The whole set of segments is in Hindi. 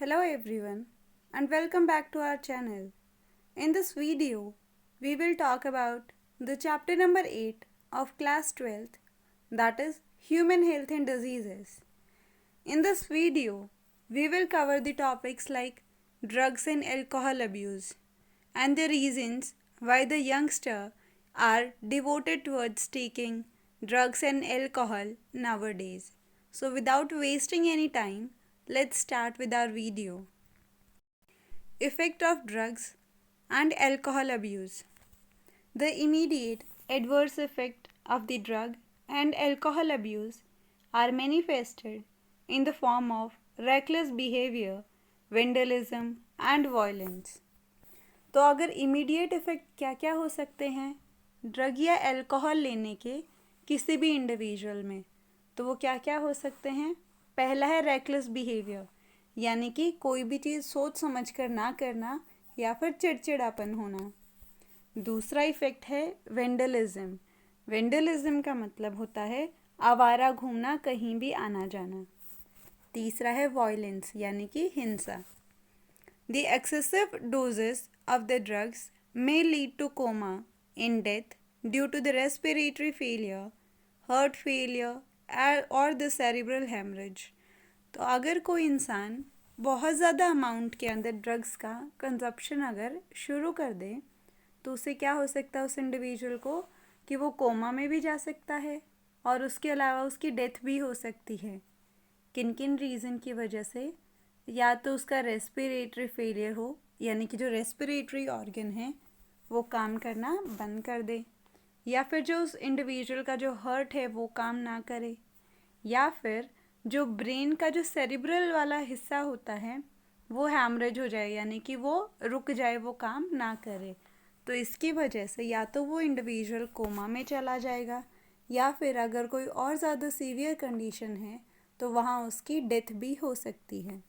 Hello everyone and welcome back to our channel. In this video, we will talk about the chapter number 8 of class 12th, that is Human Health and Diseases. In this video, we will cover the topics like drugs and alcohol abuse and the reasons why the youngster are devoted towards taking drugs and alcohol nowadays. So without wasting any time, let's start with our video. Effect of drugs and alcohol abuse. The immediate adverse effect of the drug and alcohol abuse are manifested in the form of reckless behavior, vandalism and violence. तो अगर इमीडिएट इफ़ेक्ट क्या क्या हो सकते हैं ड्रग या अल्कोहल लेने के किसी भी इंडिविजुअल में, तो वो क्या क्या हो सकते हैं। पहला है रेकलेस बिहेवियर, यानी कि कोई भी चीज़ सोच समझ कर ना करना या फिर चिड़चिड़ापन होना। दूसरा इफ़ेक्ट है वेंडलिज्म। वेंडलिज्म का मतलब होता है आवारा घूमना, कहीं भी आना जाना। तीसरा है वॉयलेंस, यानी कि हिंसा। The excessive doses of the drugs may lead to coma in death due to the respiratory failure, heart failure or the cerebral hemorrhage. तो अगर कोई इंसान बहुत ज़्यादा अमाउंट के अंदर ड्रग्स का कंजप्शन अगर शुरू कर दे तो उससे क्या हो सकता है उस इंडिविजुअल को कि वो कोमा में भी जा सकता है और उसके अलावा उसकी डेथ भी हो सकती है। किन किन रीज़न की वजह से? या तो उसका रेस्पिरेटरी फेलियर हो, यानी कि जो रेस्पिरेटरी ऑर्गन है वो काम करना बंद कर दे, या फिर जो उस इंडिविजुअल का जो हार्ट है वो काम ना करे, या फिर जो ब्रेन का जो सेरिब्रल वाला हिस्सा होता है वो हैमरेज हो जाए, यानी कि वो रुक जाए, वो काम ना करे। तो इसकी वजह से या तो वो इंडिविजुअल कोमा में चला जाएगा, या फिर अगर कोई और ज़्यादा सीवियर कंडीशन है तो वहाँ उसकी डेथ भी हो सकती है।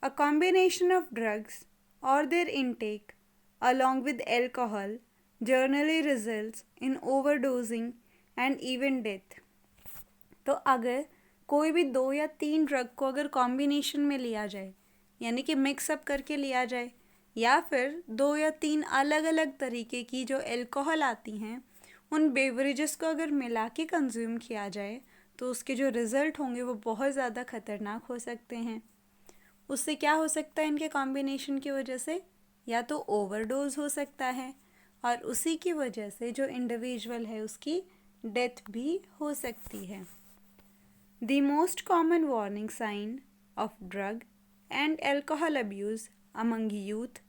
A combination of drugs or their intake along with alcohol generally results in overdosing and even death. तो अगर कोई भी 2 या 3 ड्रग को अगर कॉम्बिनेशन में लिया जाए, यानी कि मिक्सअप करके लिया जाए, या फिर 2 या 3 अलग अलग तरीके की जो अल्कोहल आती हैं उन बेवरेजेस को अगर मिला के कंज्यूम किया जाए तो उसके जो रिज़ल्ट होंगे वो बहुत ज़्यादा ख़तरनाक हो सकते हैं। उससे क्या हो सकता है इनके कॉम्बिनेशन की वजह से? या तो ओवरडोज हो सकता है और उसी की वजह से जो इंडिविजुअल है उसकी डेथ भी हो सकती है। The most common warning sign of drug and alcohol abuse among youth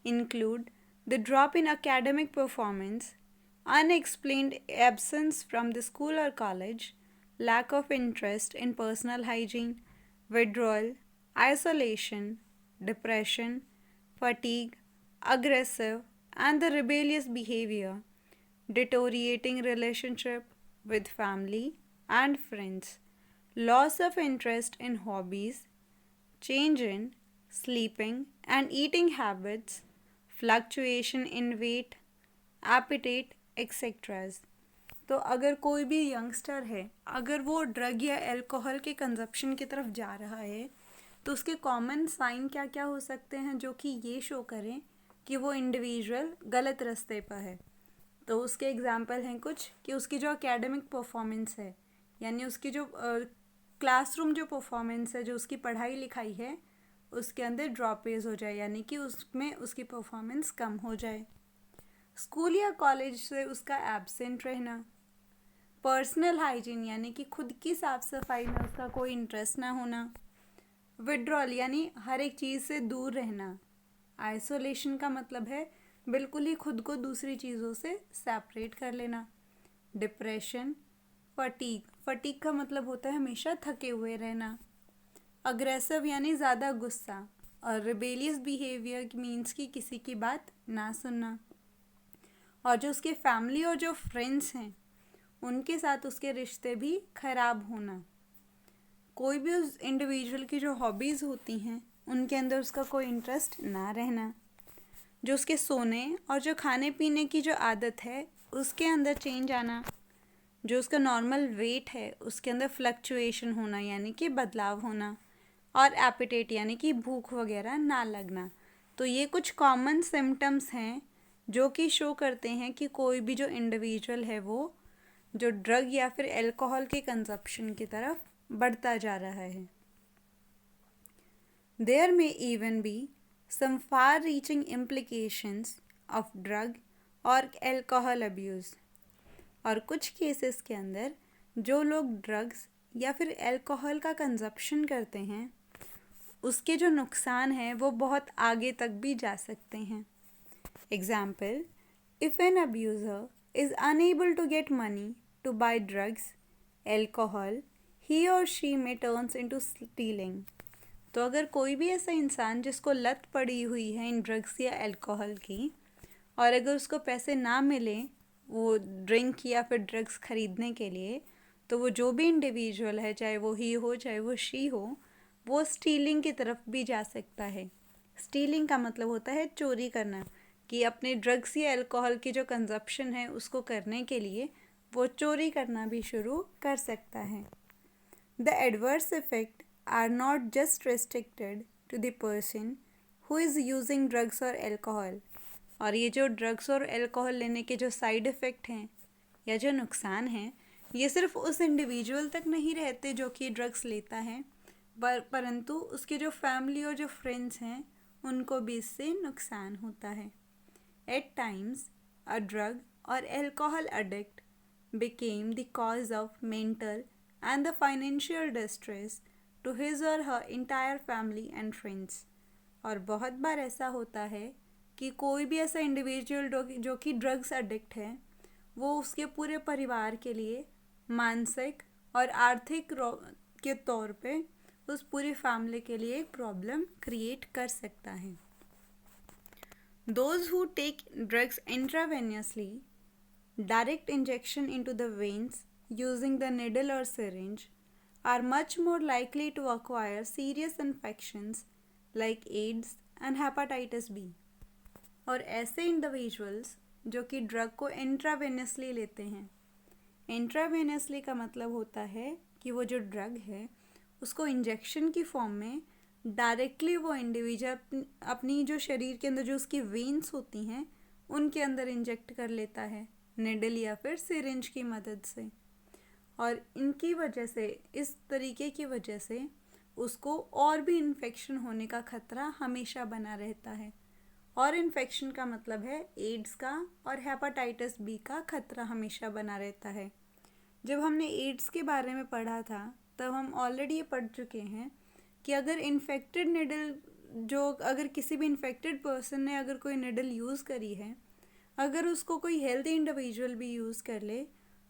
include the drop in academic performance, unexplained absence from the school or college, lack of interest in personal hygiene, withdrawal, isolation, depression, fatigue, aggressive and the rebellious behavior, deteriorating relationship with family and friends, loss of interest in hobbies, change in sleeping and eating habits, fluctuation in weight, appetite etcetera. तो अगर कोई भी यंगस्टर है, अगर वो ड्रग या अल्कोहल के कंजप्शन की तरफ जा रहा है तो उसके कॉमन साइन क्या क्या हो सकते हैं जो कि ये शो करें कि वो इंडिविजुअल गलत रास्ते पर है। तो उसके एग्जांपल हैं कुछ कि उसकी जो एकेडमिक परफॉर्मेंस है, यानी उसकी जो क्लासरूम जो परफॉर्मेंस है, जो उसकी पढ़ाई लिखाई है उसके अंदर ड्रॉपेज हो जाए, यानी कि उसमें उसकी परफॉर्मेंस कम हो जाए। स्कूल या कॉलेज से उसका एब्सेंट रहना। पर्सनल हाइजीन, यानी कि खुद की साफ़ सफाई में उसका कोई इंटरेस्ट ना होना। विड्रॉल, यानी हर एक चीज़ से दूर रहना। आइसोलेशन का मतलब है बिल्कुल ही खुद को दूसरी चीज़ों से सेपरेट कर लेना। डिप्रेशन, फटीग का मतलब होता है हमेशा थके हुए रहना। अग्रेसिव यानी ज़्यादा गुस्सा, और रिबेलियस बिहेवियर मीन्स कि किसी की बात ना सुनना। और जो उसके फैमिली और जो फ्रेंड्स हैं उनके साथ उसके रिश्ते भी ख़राब होना। कोई भी उस इंडिविजुअल की जो हॉबीज़ होती हैं उनके अंदर उसका कोई इंटरेस्ट ना रहना। जो उसके सोने और जो खाने पीने की जो आदत है उसके अंदर चेंज आना। जो उसका नॉर्मल वेट है उसके अंदर फ्लक्चुएशन होना, यानी कि बदलाव होना। और एपिटेट यानी कि भूख वगैरह ना लगना। तो ये कुछ कॉमन सिम्टम्स हैं जो कि शो करते हैं कि कोई भी जो इंडिविजुअल है वो जो ड्रग या फिर अल्कोहल के कंजप्शन की तरफ बढ़ता जा रहा है। There may even be some far-reaching implications of drug और alcohol abuse। और कुछ केसेस के अंदर जो लोग ड्रग्स या फिर अल्कोहल का कंजप्शन करते हैं उसके जो नुकसान हैं वो बहुत आगे तक भी जा सकते हैं। Example, if an abuser is unable to get money to buy drugs alcohol he और she may turns into stealing. तो अगर कोई भी ऐसा इंसान जिसको लत पड़ी हुई है इन ड्रग्स या अल्कोहल की और अगर उसको पैसे ना मिले वो ड्रिंक या फिर ड्रग्स खरीदने के लिए, तो वो जो भी इंडिविजुअल है, चाहे वो ही हो चाहे वो शी हो, वो स्टीलिंग की तरफ भी जा सकता है। स्टीलिंग का मतलब होता है चोरी करना, कि अपने ड्रग्स या अल्कोहल की जो कंजप्शन है उसको करने के लिए वो चोरी करना भी शुरू कर सकता है। The adverse effect are not just restricted to the person who is using drugs or alcohol। और ये जो ड्रग्स और अल्कोहल लेने के जो साइड इफ़ेक्ट हैं या जो नुकसान हैं ये सिर्फ उस इंडिविजुअल तक नहीं रहते जो कि ड्रग्स लेता है, परंतु उसके जो फैमिली और जो फ्रेंड्स हैं उनको भी इससे नुकसान होता है। एट टाइम्स अ ड्रग और alcohol addict became the cause of mental and the financial distress to his or her entire family and friends। और बहुत बार ऐसा होता है कि कोई भी ऐसा इंडिविजुअल जो कि ड्रग्स एडिक्ट है वो उसके पूरे परिवार के लिए मानसिक और आर्थिक के तौर पे उस पूरी फैमिली के लिए एक प्रॉब्लम क्रिएट कर सकता है। Those who take drugs intravenously, direct injection into the veins using the needle or syringe, are much more likely to acquire serious infections like AIDS and hepatitis B। और ऐसे इंडिविजुअल्स जो कि ड्रग को इंट्रावेनसली लेते हैं, इंट्रावेनसली का मतलब होता है कि वो जो ड्रग है उसको इंजेक्शन की फॉर्म में डायरेक्टली वो इंडिविजुअल अपनी जो शरीर के अंदर जो उसकी वेन्स होती हैं उनके अंदर इंजेक्ट कर लेता है निडल या फिर सिरिंज की मदद से। और इनकी वजह से, इस तरीके की वजह से उसको और भी इन्फेक्शन होने का खतरा हमेशा बना रहता है। और इन्फेक्शन का मतलब है एड्स का और हेपेटाइटिस बी का खतरा हमेशा बना रहता है। जब हमने एड्स के बारे में पढ़ा था तब हम ऑलरेडी ये पढ़ चुके हैं कि अगर इन्फेक्टेड निडल अगर किसी भी इन्फेक्टेड पर्सन ने अगर कोई निडल यूज़ करी है, अगर उसको कोई हेल्दी इंडिविजुअल भी यूज़ कर ले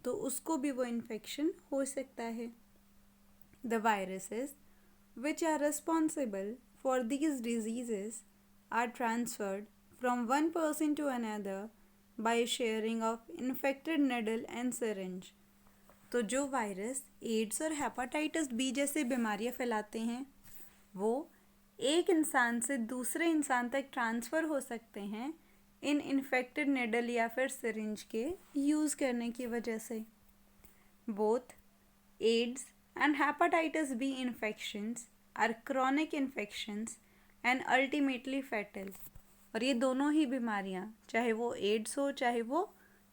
तो उसको भी वो इन्फेक्शन हो सकता है। The viruses which are responsible for these diseases are transferred from one person to another by sharing of infected needle and syringe. तो जो वायरस एड्स और हेपेटाइटिस बी जैसे बीमारियां फैलाते हैं वो एक इंसान से दूसरे इंसान तक ट्रांसफ़र हो सकते हैं इन इन्फेक्टेड निडल या फिर सिरिंज के यूज़ करने की वजह से। Both AIDS and hepatitis B infections are chronic infections and ultimately fatal. और ये दोनों ही बीमारियां, चाहे वो एड्स हो चाहे वो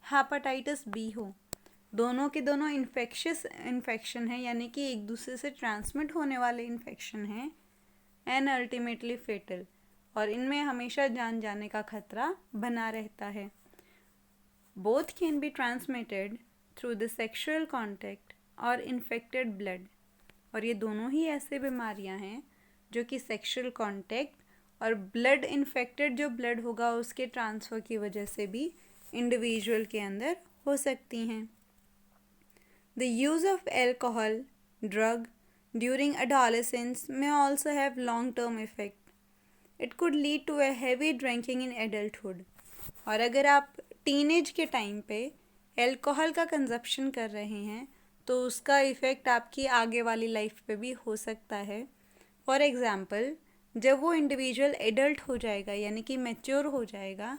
हेपेटाइटिस बी हो, दोनों के दोनों इन्फेक्शियस इन्फेक्शन है, यानी कि एक दूसरे से ट्रांसमिट होने वाले इन्फेक्शन हैं एंड अल्टीमेटली फेटल। और इनमें हमेशा जान जाने का खतरा बना रहता है। Both can be transmitted through the sexual contact और इन्फेक्टेड ब्लड। और ये दोनों ही ऐसे बीमारियां हैं जो कि सेक्शुअल कॉन्टैक्ट और ब्लड इन्फेक्टेड जो ब्लड होगा उसके ट्रांसफ़र की वजह से भी इंडिविजुअल के अंदर हो सकती हैं। The use of alcohol, drug during adolescence may also have long-term effect. It could lead to a heavy drinking in adulthood। और अगर आप टीनेज के टाइम पे अल्कोहल का कंजप्शन कर रहे हैं तो उसका इफ़ेक्ट आपकी आगे वाली लाइफ पे भी हो सकता है। फॉर एग्ज़ाम्पल, जब वो इंडिविजुअल एडल्ट हो जाएगा यानी कि मैच्योर हो जाएगा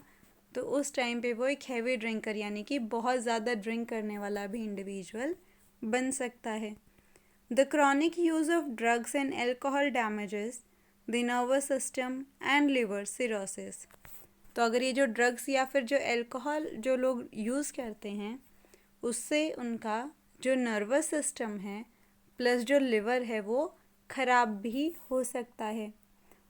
तो उस टाइम पे वो एक हैवी ड्रिंकर यानी कि बहुत ज़्यादा ड्रिंक करने वाला भी इंडिविजुअल बन सकता है। The chronic use of drugs and alcohol damages the nervous system and liver cirrhosis. तो अगर ये जो ड्रग्स या फिर जो अल्कोहल जो लोग यूज़ करते हैं उससे उनका जो नर्वस सिस्टम है प्लस जो लिवर है वो ख़राब भी हो सकता है।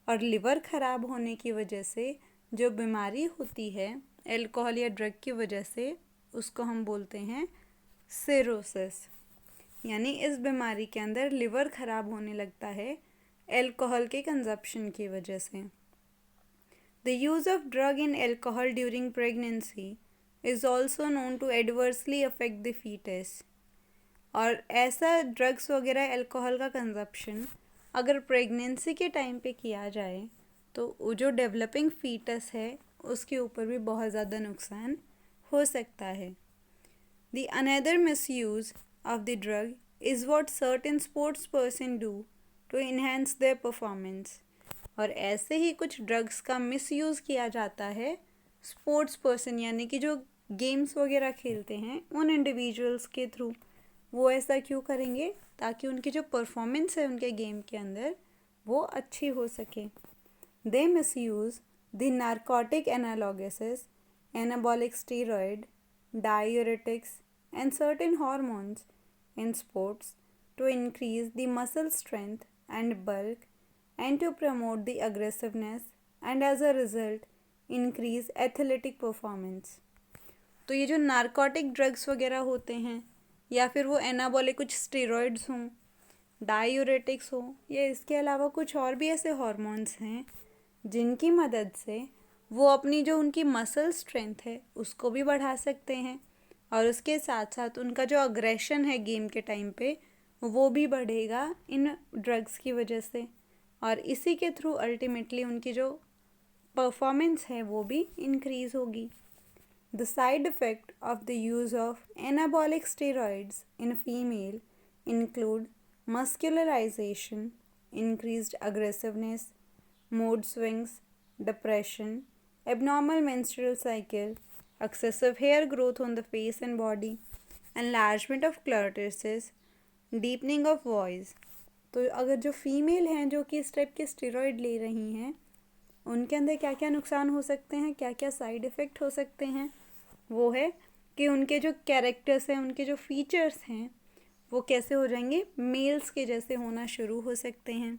और लिवर ख़राब होने की वजह से जो बीमारी होती है अल्कोहल या ड्रग की वजह से उसको हम बोलते हैं सिरोसिस। यानी इस बीमारी के अंदर लिवर ख़राब होने लगता है अल्कोहल के कंजप्शन की वजह से। The use of drug and alcohol during pregnancy is also known to adversely affect the fetus. और ऐसा ड्रग्स वगैरह अल्कोहल का कंजप्शन अगर प्रेगनेंसी के टाइम पे किया जाए तो वो जो डेवलपिंग फीटस है उसके ऊपर भी बहुत ज़्यादा नुकसान हो सकता है। The another misuse of the drug is what certain sports person do to enhance their performance. और ऐसे ही कुछ ड्रग्स का मिसयूज़ किया जाता है स्पोर्ट्स पर्सन यानी कि जो गेम्स वगैरह खेलते हैं उन इंडिविजुअल्स के थ्रू। वो ऐसा क्यों करेंगे? ताकि उनकी जो परफॉर्मेंस है उनके गेम के अंदर वो अच्छी हो सके। They misuse the narcotic analgesics, anabolic steroid, diuretics and certain hormones in sports to increase the muscle strength and bulk and to promote the aggressiveness and as a result increase athletic performance. तो ये जो नारकोटिक ड्रग्स वगैरह होते हैं या फिर वो एनाबॉलिक कुछ स्टेरॉइड्स हों, डायूरेटिक्स हो या इसके अलावा कुछ और भी ऐसे हार्मोन्स हैं जिनकी मदद से वो अपनी जो उनकी मसल स्ट्रेंथ है उसको भी बढ़ा सकते हैं और उसके साथ साथ उनका जो अग्रेशन है गेम के टाइम पे वो भी बढ़ेगा इन ड्रग्स की वजह से। और इसी के थ्रू अल्टीमेटली उनकी जो परफॉर्मेंस है वो भी इंक्रीज़ होगी। The side effect of the use of anabolic steroids in female include masculinization, increased aggressiveness, mood swings, depression, abnormal menstrual cycle, excessive hair growth on the face and body, enlargement of clitoris, deepening of voice. तो अगर जो फीमेल हैं जो कि इस टाइप के स्टेरॉइड ले रही हैं उनके अंदर क्या क्या नुकसान हो सकते हैं, क्या क्या साइड इफ़ेक्ट हो सकते हैं, वो है कि उनके जो कैरेक्टर्स हैं, उनके जो फीचर्स हैं वो कैसे हो जाएंगे, मेल्स के जैसे होना शुरू हो सकते हैं।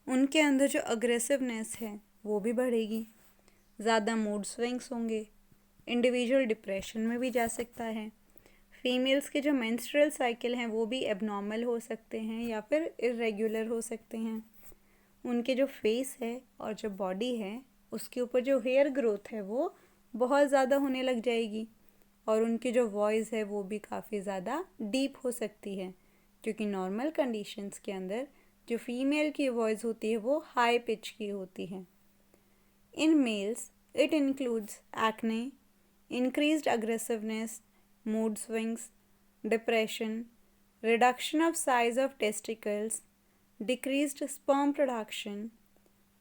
उनके अंदर जो अग्रेसिवनेस है वो भी बढ़ेगी, ज़्यादा मूड स्विंग्स होंगे, इंडिविजुअल डिप्रेशन में भी जा सकता है। फीमेल्स के जो मेंस्ट्रुअल साइकिल हैं वो भी एबनॉर्मल हो सकते हैं या फिर इरेगुलर हो सकते हैं। उनके जो फेस है और जो बॉडी है उसके ऊपर जो हेयर ग्रोथ है वो बहुत ज़्यादा होने लग जाएगी और उनकी जो वॉइस है वो भी काफ़ी ज़्यादा डीप हो सकती है, क्योंकि नॉर्मल कंडीशंस के अंदर जो फीमेल की वॉइस होती है वो हाई पिच की होती है। In males it includes acne, increased aggressiveness, mood swings, depression, reduction of size of testicles, decreased sperm production,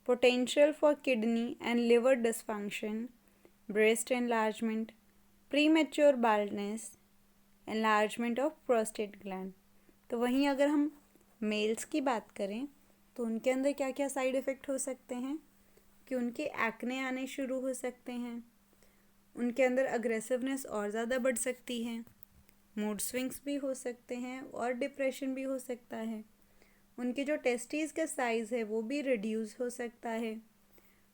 potential for kidney and liver dysfunction, breast enlargement, premature baldness, enlargement of prostate gland. तो वहीं अगर हम मेल्स की बात करें तो उनके अंदर क्या क्या साइड इफ़ेक्ट हो सकते हैं कि उनके एक्ने आने शुरू हो सकते हैं, उनके अंदर अग्रेसिवनेस और ज़्यादा बढ़ सकती है, मूड स्विंग्स भी हो सकते हैं और डिप्रेशन भी हो सकता है, उनके जो टेस्टीज़ का साइज़ है वो भी रिड्यूस हो सकता है,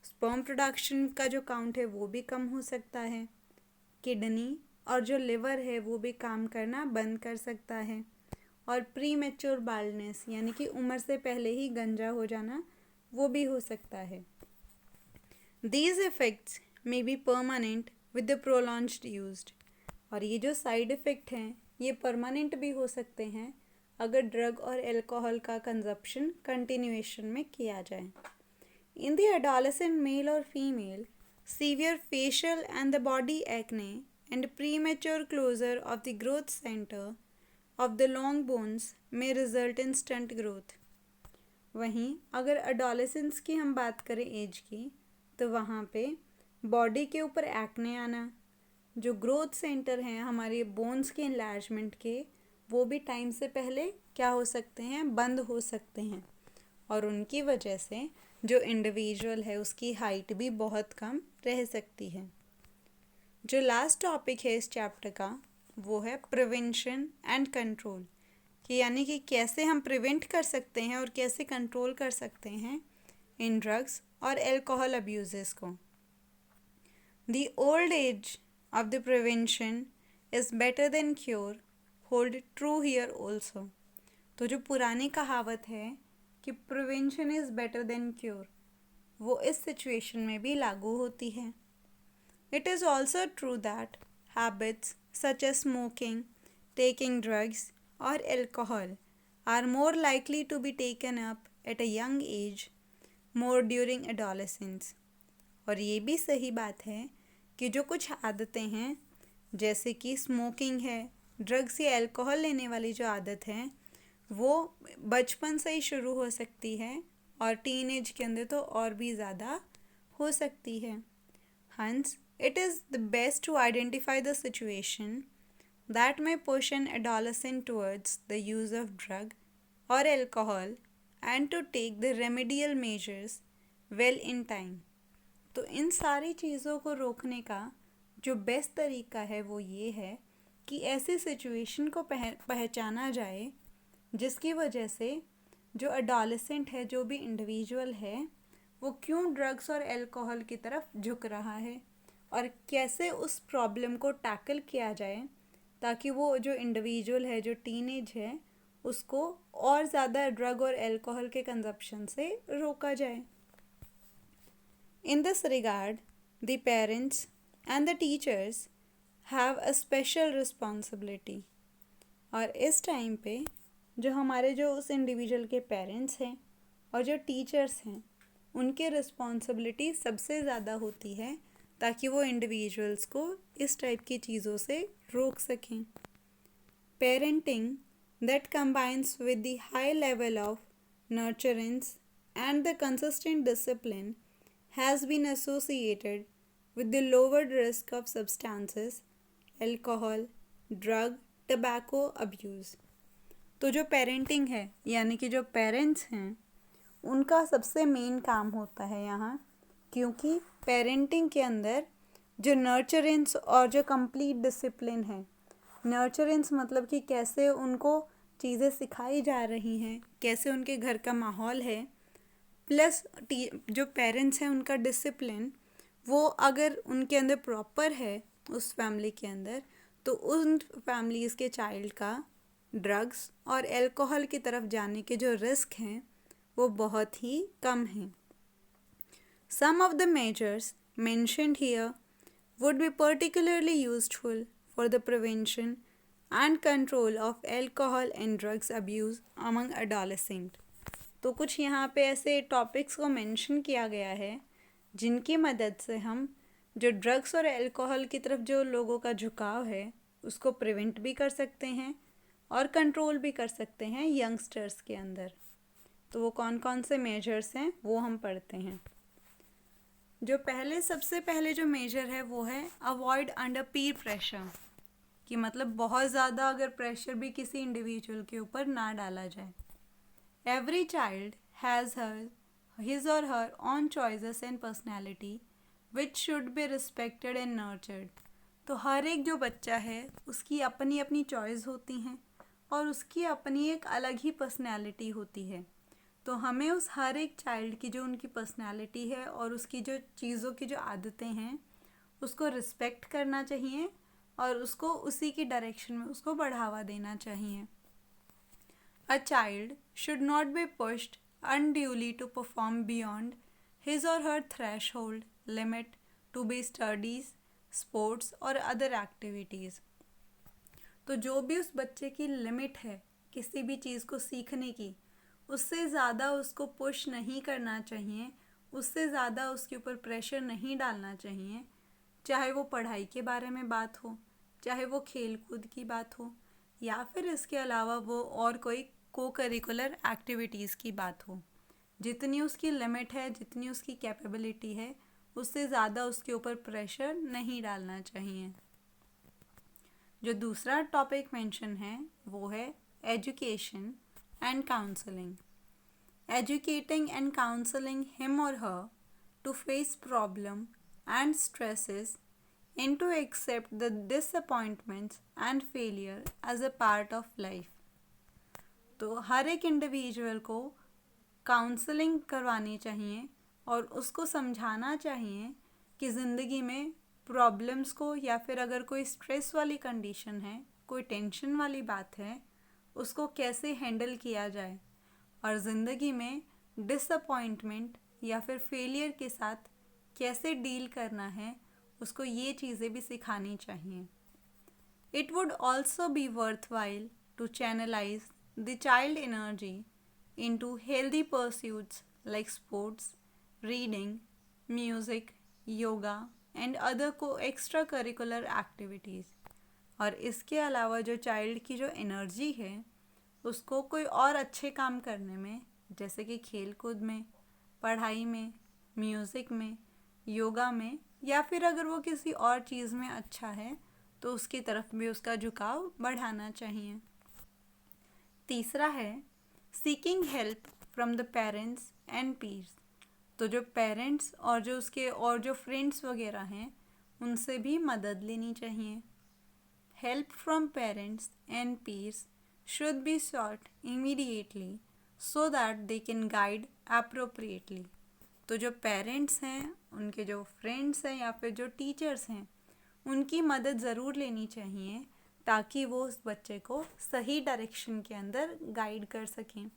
स्पर्म प्रोडक्शन का जो काउंट है वो भी कम हो सकता है, किडनी और जो लिवर है वो भी काम करना बंद कर सकता है और प्री मैच्योर बाल्डनेस यानी कि उम्र से पहले ही गंजा हो जाना वो भी हो सकता है। These effects may be permanent with the prolonged used. और ये जो साइड इफ़ेक्ट हैं ये परमानेंट भी हो सकते हैं अगर ड्रग और अल्कोहल का कंजप्शन कंटिन्यूएशन में किया जाए। इन द एडोलेसेंट मेल और female, severe facial and the body acne and premature closure of the growth center of the long bones may result in stunt growth. वहीं अगर एडोलेसेंस की हम बात करें एज की तो वहाँ पे बॉडी के ऊपर एक्ने आना, जो ग्रोथ सेंटर हैं हमारे बोन्स के इनलार्जमेंट के वो भी टाइम से पहले क्या हो सकते हैं, बंद हो सकते हैं, और उनकी वजह से जो इंडिविजुअल है उसकी हाइट भी बहुत कम रह सकती है। जो लास्ट टॉपिक है इस चैप्टर का वो है प्रिवेंशन एंड कंट्रोल, कि यानी कि कैसे हम प्रिवेंट कर सकते हैं और कैसे कंट्रोल कर सकते हैं इन ड्रग्स और एल्कोहल अब्यूजेस को। The old age of the prevention is better than cure hold true here also. तो जो पुरानी कहावत है कि prevention is better than cure, वो इस सिचुएशन में भी लागू होती है। It is also true that habits such as smoking, taking drugs, or alcohol are more likely to be taken up at a young age, more during adolescence। और ये भी सही बात है कि जो कुछ आदतें हैं जैसे कि स्मोकिंग है, ड्रग्स या अल्कोहल लेने वाली जो आदत है वो बचपन से ही शुरू हो सकती है और टीन एज के अंदर तो और भी ज़्यादा हो सकती है। Hence it is the best to identify the situation that may push an adolescent towards the use of drug or alcohol and to take the remedial measures well in time। तो इन सारी चीज़ों को रोकने का जो बेस्ट तरीका है वो ये है कि ऐसी सिचुएशन को पहचाना जाए जिसकी वजह से जो अडोलेसेंट है, जो भी इंडिविजुअल है, वो क्यों ड्रग्स और अल्कोहल की तरफ झुक रहा है और कैसे उस प्रॉब्लम को टैकल किया जाए ताकि वो जो इंडिविजुअल है, जो टीनेज है, उसको और ज़्यादा ड्रग और अल्कोहल के कंजप्शन से रोका जाए। In this regard the parents and the teachers have a special responsibility. और इस टाइम पे जो हमारे जो उस इंडिविजुअल के पेरेंट्स हैं और जो टीचर्स हैं उनके रिस्पॉन्सिबिलिटी सबसे ज़्यादा होती है ताकि वो इंडिविजुअल्स को इस टाइप की चीज़ों से रोक सकें। Parenting that combines with the high level of nurturance and the consistent discipline has been associated with the lowered risk of substances, alcohol, drug, tobacco abuse. तो जो पेरेंटिंग है यानी कि जो पेरेंट्स हैं उनका सबसे मेन काम होता है यहाँ, क्योंकि पेरेंटिंग के अंदर जो नर्चरेंस और जो कंप्लीट डिसिप्लिन है, नर्चरेंस मतलब कि कैसे उनको चीज़ें सिखाई जा रही हैं, कैसे उनके घर का माहौल है, प्लस जो पेरेंट्स हैं उनका डिसिप्लिन, वो अगर उनके अंदर प्रॉपर है उस फैमिली के अंदर, तो उन फैमिलीज़ के चाइल्ड का ड्रग्स और अल्कोहल की तरफ जाने के जो रिस्क हैं वो बहुत ही कम हैं। Some of the measures mentioned here would be particularly useful for the prevention and control of alcohol and drugs abuse among adolescents। तो कुछ यहाँ पे ऐसे टॉपिक्स को मेंशन किया गया है जिनकी मदद से हम जो ड्रग्स और अल्कोहल की तरफ जो लोगों का झुकाव है उसको प्रिवेंट भी कर सकते हैं और कंट्रोल भी कर सकते हैं यंगस्टर्स के अंदर। तो वो कौन कौन से मेजर्स हैं वो हम पढ़ते हैं। जो सबसे पहले जो मेजर है वो है अवॉइड अंडर पीर प्रेशर, कि मतलब बहुत ज़्यादा अगर प्रेशर भी किसी इंडिविजुअल के ऊपर ना डाला जाए। एवरी चाइल्ड हैज़ हिज और her own choices and personality which should be respected and nurtured. तो हर एक जो बच्चा है उसकी अपनी अपनी चॉइस होती हैं और उसकी अपनी एक अलग ही पर्सनैलिटी होती है। तो हमें उस हर एक चाइल्ड की जो उनकी पर्सनालिटी है और उसकी जो चीज़ों की जो आदतें हैं उसको रिस्पेक्ट करना चाहिए और उसको उसी की डायरेक्शन में उसको बढ़ावा देना चाहिए। A child should not be pushed unduly to perform beyond his और her threshold limit to be studies, sports और अदर एक्टिविटीज़। तो जो भी उस बच्चे की लिमिट है किसी भी चीज़ को सीखने की, उससे ज़्यादा उसको पुश नहीं करना चाहिए, उससे ज़्यादा उसके ऊपर प्रेशर नहीं डालना चाहिए, चाहे वो पढ़ाई के बारे में बात हो, चाहे वो खेल कूद की बात हो, या फिर इसके अलावा वो और कोई को करिकुलर एक्टिविटीज़ की बात हो। जितनी उसकी लिमिट है, जितनी उसकी कैपेबिलिटी है, उससे ज़्यादा उसके ऊपर प्रेशर नहीं डालना चाहिए। जो दूसरा टॉपिक मेंशन है वो है education and counselling. Educating and counseling him or her to face problem and stresses and to accept the disappointments and failure as a part of life. तो हर एक इंडिविजुअल को काउंसलिंग करवानी चाहिए और उसको समझाना चाहिए कि ज़िंदगी में प्रॉब्लम्स को या फिर अगर कोई स्ट्रेस वाली कंडीशन है, कोई टेंशन वाली बात है, उसको कैसे हैंडल किया जाए और ज़िंदगी में डिसअपॉइंटमेंट या फिर फेलियर के साथ कैसे डील करना है, उसको ये चीज़ें भी सिखानी चाहिए. It would also be worthwhile to channelize the child energy into healthy pursuits like sports, reading, music, yoga and other extracurricular activities. और इसके अलावा जो चाइल्ड की जो एनर्जी है उसको कोई और अच्छे काम करने में, जैसे कि खेल कूद में, पढ़ाई में, म्यूज़िक में, योगा में या फिर अगर वो किसी और चीज़ में अच्छा है तो उसकी तरफ भी उसका झुकाव बढ़ाना चाहिए. तीसरा है seeking help from the parents and pirs. तो जो पेरेंट्स और जो उसके और जो फ्रेंड्स वगैरह हैं उनसे भी मदद लेनी चाहिए. Help from parents and pirs should be sought immediately so that they can guide appropriately. तो जो पेरेंट्स हैं, उनके जो फ्रेंड्स हैं या फिर जो टीचर्स हैं, उनकी मदद ज़रूर लेनी चाहिए ताकि वो उस बच्चे को सही डायरेक्शन के अंदर गाइड कर सकें.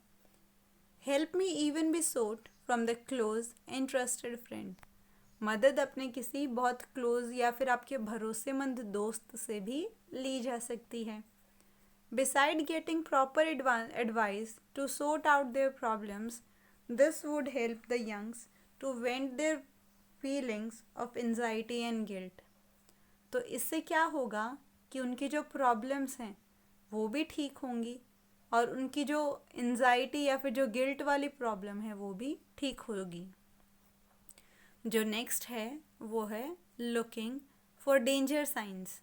Help me even be sought from the close and trusted friend. मदद अपने किसी बहुत क्लोज या फिर आपके भरोसेमंद दोस्त से भी ली जा सकती है. Beside getting proper advice to sort out their problems, this would help the youngs to vent their feelings of anxiety and guilt. तो इससे क्या होगा कि उनकी जो प्रॉब्लम्स हैं वो भी ठीक होंगी और उनकी जो एंजाइटी या फिर जो गिल्ट वाली प्रॉब्लम है वो भी ठीक होगी. जो नेक्स्ट है वो है looking for danger science.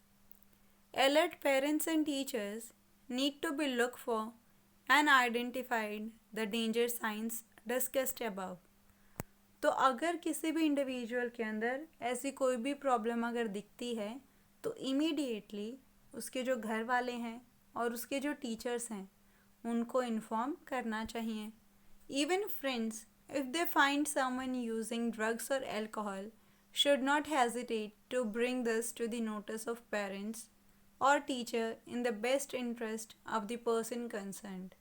Alert parents and teachers need to be looked for and identified the danger signs discussed above. तो अगर किसी भी इंडिविजुअल के अंदर ऐसी कोई भी प्रॉब्लम अगर दिखती है तो इमीडिएटली उसके जो घर वाले हैं और उसके जो टीचर्स हैं उनको इन्फॉर्म करना चाहिए. Even friends, if they find someone using drugs और alcohol, should not hesitate to bring this to the notice of parents or teacher in the best interest of the person concerned.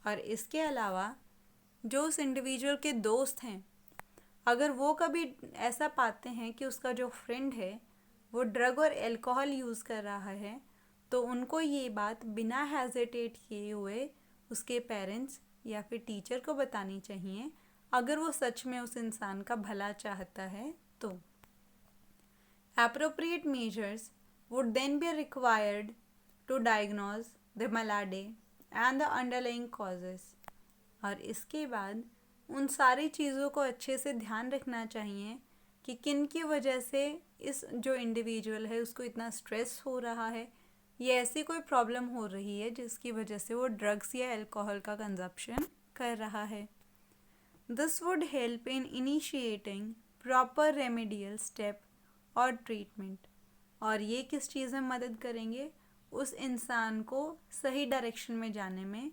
और इसके अलावा जो उस इंडिविजुअल के दोस्त हैं, अगर वो कभी ऐसा पाते हैं कि उसका जो फ्रेंड है वो ड्रग और एल्कोहल यूज़ कर रहा है तो उनको ये बात बिना हेजिटेट किए हुए उसके पेरेंट्स या फिर टीचर को बतानी चाहिए अगर वो सच में उस इंसान का भला चाहता है तो. Appropriate measures would then be required to diagnose the malady and the underlying causes. और इसके बाद उन सारी चीज़ों को अच्छे से ध्यान रखना चाहिए कि किन की वजह से इस जो इंडिविजुअल है उसको इतना स्ट्रेस हो रहा है, ये ऐसी कोई प्रॉब्लम हो रही है जिसकी वजह से वो ड्रग्स या अल्कोहल का कंजप्शन कर रहा है. This would help in initiating proper remedial step और ट्रीटमेंट. और ये किस चीज़ में मदद करेंगे? उस इंसान को सही डायरेक्शन में जाने में,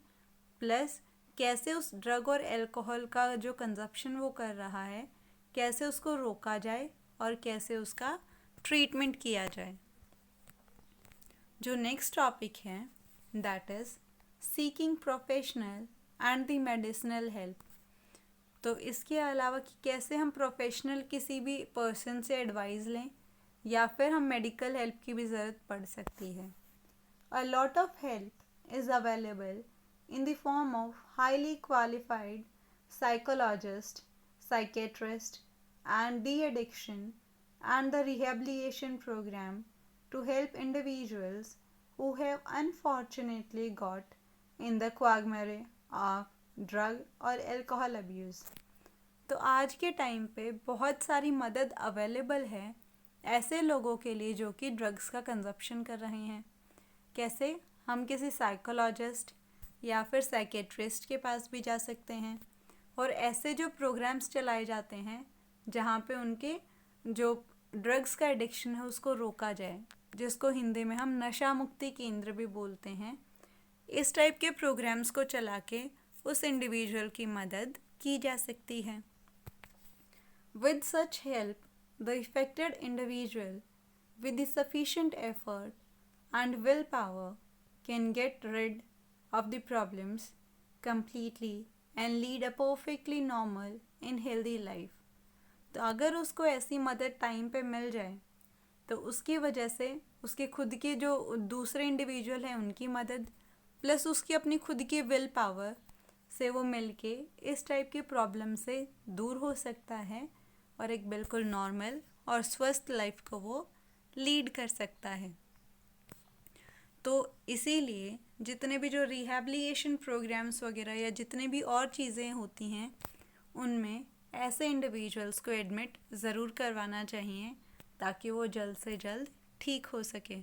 प्लस कैसे उस ड्रग और एल्कोहल का जो कंजप्शन वो कर रहा है कैसे उसको रोका जाए और कैसे उसका ट्रीटमेंट किया जाए. जो नेक्स्ट टॉपिक है that is seeking professional and the medicinal help. तो इसके अलावा कि कैसे हम प्रोफेशनल किसी भी पर्सन से एडवाइस लें या फिर हम मेडिकल हेल्प की भी ज़रूरत पड़ सकती है. A lot of help is available in the form of highly qualified psychologist, psychiatrist and de-addiction and the rehabilitation program to help individuals who have unfortunately got in the quagmire of drug or alcohol abuse. तो आज के टाइम पे बहुत सारी मदद अवेलेबल है ऐसे लोगों के लिए जो कि ड्रग्स का कंजप्शन कर रहे हैं. कैसे? हम किसी साइकोलॉजिस्ट या फिर साइकेट्रिस्ट के पास भी जा सकते हैं। और ऐसे जो प्रोग्राम्स चलाए जाते हैं जहाँ पे उनके जो ड्रग्स का एडिक्शन है उसको रोका जाए, जिसको हिंदी में हम नशा मुक्ति केंद्र भी बोलते हैं, इस टाइप के प्रोग्राम्स को चला के उस इंडिविजुअल की मदद की जा सकती है। With such help the affected individual with the sufficient effort and willpower can get rid of the problems completely and lead a perfectly normal and healthy life। तो अगर उसको ऐसी मदद टाइम पे मिल जाए तो उसकी वजह से उसके खुद के जो दूसरे इंडिविजुअल हैं उनकी मदद प्लस उसकी अपनी खुद की विल पावर से वो मिलके इस टाइप की प्रॉब्लम से दूर हो सकता है और एक बिल्कुल नॉर्मल और स्वस्थ लाइफ को वो लीड कर सकता है। तो इसीलिए जितने भी जो रिहैबिलिटेशन प्रोग्राम्स वगैरह या जितने भी और चीज़ें होती हैं उनमें ऐसे इंडिविजुअल्स को एडमिट ज़रूर करवाना चाहिए ताकि वो जल्द से जल्द ठीक हो सके।